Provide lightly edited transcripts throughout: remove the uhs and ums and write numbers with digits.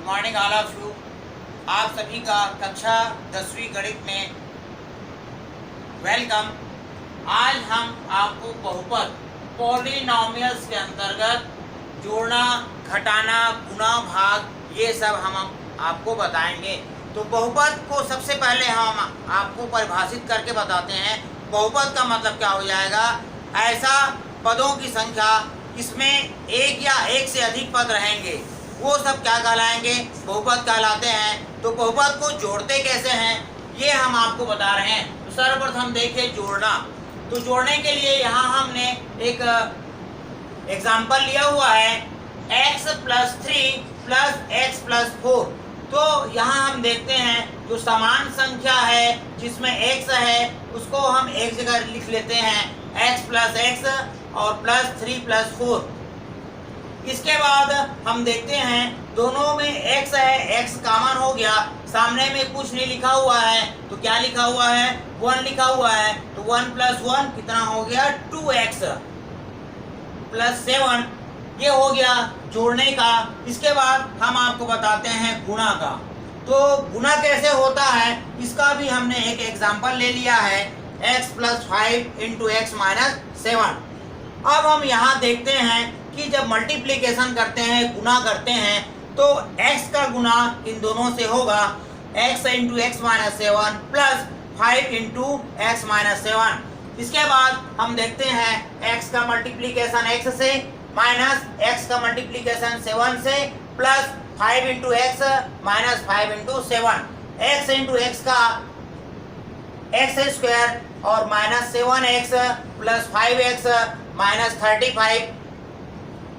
Morning all of you. आप सभी का कक्षा 10वीं गणित में वेलकम। आज हम आपको बहुपद पॉलिनॉमियल्स के अंतर्गत जोड़ना, घटाना, गुणा, भाग ये सब हम आपको बताएंगे। तो बहुपद को सबसे पहले हम आपको परिभाषित करके बताते हैं। बहुपद का मतलब क्या हो जाएगा? ऐसा पदों की संख्या इसमें एक या एक से अधिक पद रहेंगे, वो सब क्या कहलाएंगे? बहुपद कहलाते हैं। तो बहुपद को जोड़ते कैसे हैं ये हम आपको बता रहे हैं। तो सर्वप्रथम देखिए जोड़ना। तो जोड़ने के लिए यहाँ हमने एक एग्जाम्पल लिया हुआ है x + 3 + x + 4। तो यहाँ हम देखते हैं जो समान संख्या है जिसमें x है उसको हम एक जगह लिख लेते हैं x + x और +3 + 4। इसके बाद हम देखते हैं दोनों में x है, x कॉमन हो गया, सामने में कुछ नहीं लिखा हुआ है तो क्या लिखा हुआ है? 1 लिखा हुआ है। तो 1 + 1 कितना हो गया? 2x + 7 ये हो गया जोड़ने का। इसके बाद हम आपको बताते हैं गुणा का। तो गुणा कैसे होता है इसका भी हमने एक एग्जाम्पल ले लिया है x + 5 × x - 7। अब हम यहाँ देखते हैं कि जब मल्टीप्लिकेशन करते हैं, गुणा करते हैं, तो x का गुणा इन दोनों से होगा x × x - 7 + 5 × x - 7। इसके बाद हम देखते हैं x का मल्टीप्लिकेशन x से माइनस x का मल्टीप्लिकेशन 7 से प्लस 5 × x - 5 × 7। x × x का x² और -7x + 5x -35।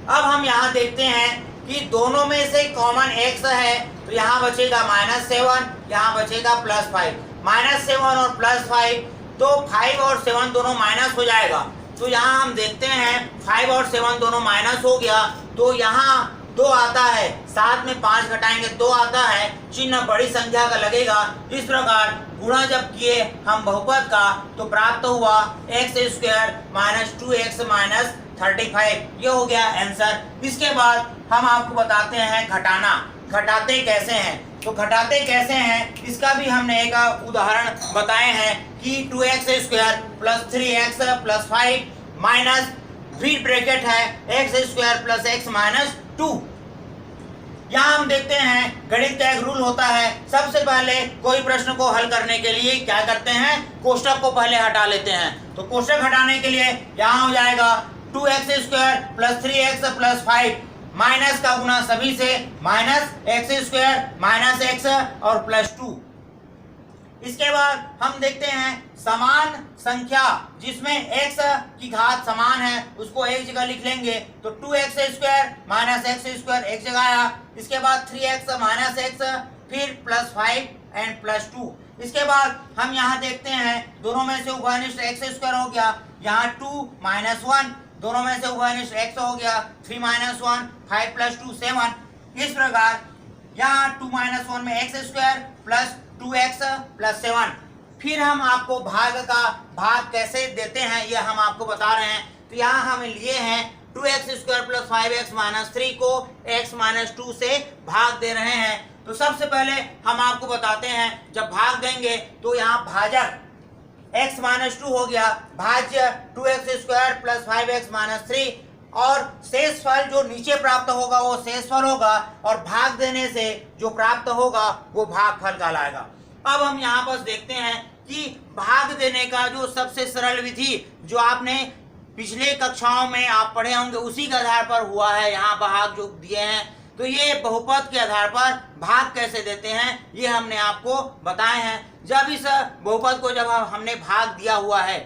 अब हम यहाँ देखते हैं कि दोनों में से कॉमन x है तो यहाँ बचेगा -7, यहाँ बचेगा +5। -7 और +5 तो 5 और 7 दोनों माइनस हो जाएगा। तो यहाँ हम देखते हैं 5 और 7 दोनों माइनस हो गया तो यहाँ 2 आता है, साथ में 5 घटाएंगे 2 आता है, चिन्ह बड़ी संख्या का लगेगा। इस प्रकार गुणा जब किए हम बहुपद का तो प्राप्त हुआ x² - 2x - 35। ये हो गया आंसर। इसके बाद हम आपको बताते हैं घटाना। घटाते कैसे हैं? तो घटाते कैसे हैं इसका भी हमने एक उदाहरण बताए हैं कि 2x² + 3x + 5 माइनस फिर ब्रैकेट है x² + x - 2। यहाँ हम देखते हैं गणित का एक रूल होता है, सबसे पहले कोई प्रश्न को हल करने के लिए क्या करते हैं? कोष्टक को पहले हटा लेते हैं। तो कोष्टक हटाने के लिए यहाँ हो जाएगा 2x² + 3x + 5 माइनस का गुना सभी से -x² - x और +2। इसके बाद हम देखते हैं समान संख्या जिसमें x की घात समान है उसको एक जगह लिख लेंगे। तो 2x² - x² एक जगह आया। इसके बाद 3x - x फिर +5 एंड +2। इसके बाद हम यहाँ देखते हैं दोनों में से उभयनिष्ठ x² हो गया, यहाँ 2 - 1 दोनों में से उभयनिष्ठ x हो गया, 3 - 1 5 + 2 7। इस प्रकार यहाँ 2 - 1 में x² + 2x + 7। फिर हम आपको भाग का भाग कैसे देते हैं ये हम आपको बता रहे हैं। तो यहाँ हम लिए हैं 2x² + 5x - 3 को x - 2 से भाग दे रहे हैं। तो सबसे पहले हम आपको बताते हैं जब भाग देंगे तो यहाँ भाजक x - 2 हो गया, भाज्य 2x² + 5x - 3 और शेषफल जो नीचे प्राप्त होगा वो शेषफल होगा और भाग देने से जो प्राप्त होगा वो भागफल कहलाएगा। अब हम यहाँ पर देखते हैं कि भाग देने का जो सबसे सरल विधि जो आपने पिछले कक्षाओं में आप पढ़े होंगे उसी के आधार पर हुआ है। यहाँ भाग जो दिए हैं तो ये बहुपद के आधार पर भाग कैसे देते हैं ये हमने आपको बताए हैं। जब इस बहुपद को जब हमने भाग दिया हुआ है,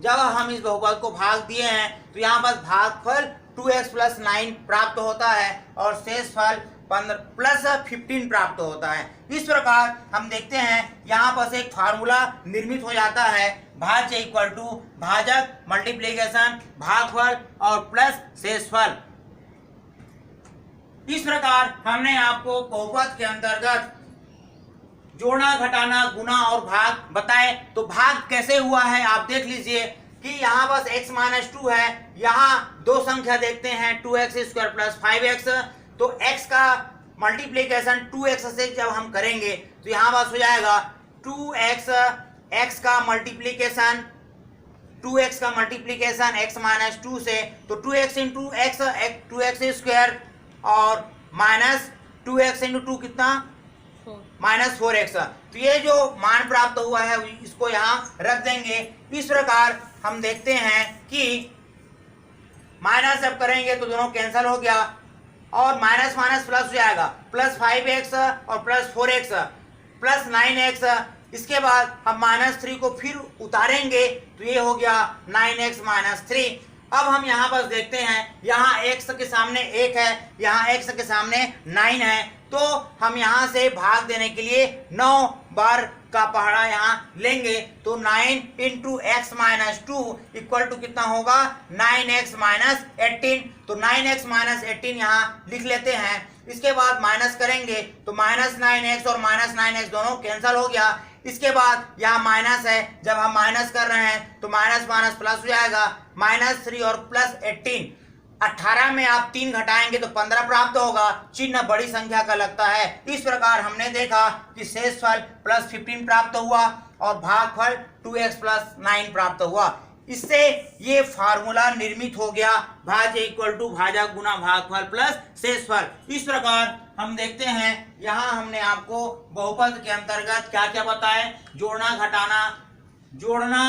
जब हम इस बहुपद को भाग दिए हैं तो यहाँ पर भागफल 2x + 9 प्राप्त होता है और शेषफल 15 + 15 प्राप्त होता है। इस प्रकार हम देखते हैं यहाँ पर एक फार्मूला निर्मित हो जाता है, भाज्य = भाजक मल्टीप्लिकेशन भागफल और प्लस शेषफल। इस प्रकार हमने आपको बहुपद के अंतर्गत जोड़ना, घटाना, गुणा और भाग बताए। तो भाग कैसे हुआ है आप देख लीजिए कि यहाँ बस x - 2 है, यहाँ दो संख्या देखते हैं 2x² + 5x। तो x का मल्टीप्लीकेशन 2x से जब हम करेंगे तो यहाँ बस हो जाएगा 2x, x का मल्टीप्लीकेशन 2x का मल्टीप्लीकेशन x माइनस 2 से, तो 2x into x 2x square और माइनस 2x इंटू 2 कितना माइनस 4x। तो ये जो मान प्राप्त हुआ है इसको यहाँ रख देंगे। इस प्रकार हम देखते हैं कि माइनस जब करेंगे तो दोनों कैंसिल हो गया और माइनस माइनस प्लस हो जाएगा, प्लस 5x और प्लस 4x प्लस 9x। इसके बाद हम माइनस 3 को फिर उतारेंगे तो ये हो गया 9x माइनस 3। अब हम यहाँ बस देखते हैं, यहाँ x के सामने 1 है, यहाँ x के सामने 9 है, तो हम यहाँ से भाग देने के लिए 9 बार का पहाड़ा यहाँ लेंगे। तो 9 into x minus 2 equal to कितना होगा 9x माइनस 18। तो 9x माइनस 18 यहाँ लिख लेते हैं। इसके बाद माइनस करेंगे तो माइनस 9x और माइनस 9x दोनों कैंसिल हो गया। इसके बाद यहाँ माइनस है, जब हम माइनस कर रहे हैं तो माइनस माइनस प्लस हो जाएगा, माइनस 3 और प्लस 18। 18 में आप 3 घटाएंगे तो 15 प्राप्त होगा, चिन्ह बड़ी संख्या का लगता है। इस प्रकार हमने देखा कि शेषफल प्लस 15 प्राप्त हुआ और भागफल 2x प्लस 9 प्राप्त हुआ। इससे ये फार्मूला निर्मित हो गया, भाज्य इक्वल टू भाजक गुना भागफल प्लस शेषफल। इस प्रकार हम देखते हैं यहाँ हमने आपको बहुपद के अंतर्गत क्या क्या बताया, जोड़ना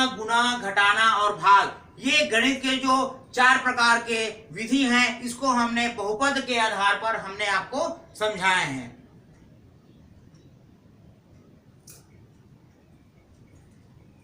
गुना घटाना और भाग। ये गणित के जो 4 प्रकार के विधि हैं इसको हमने बहुपद के आधार पर हमने आपको समझाए हैं।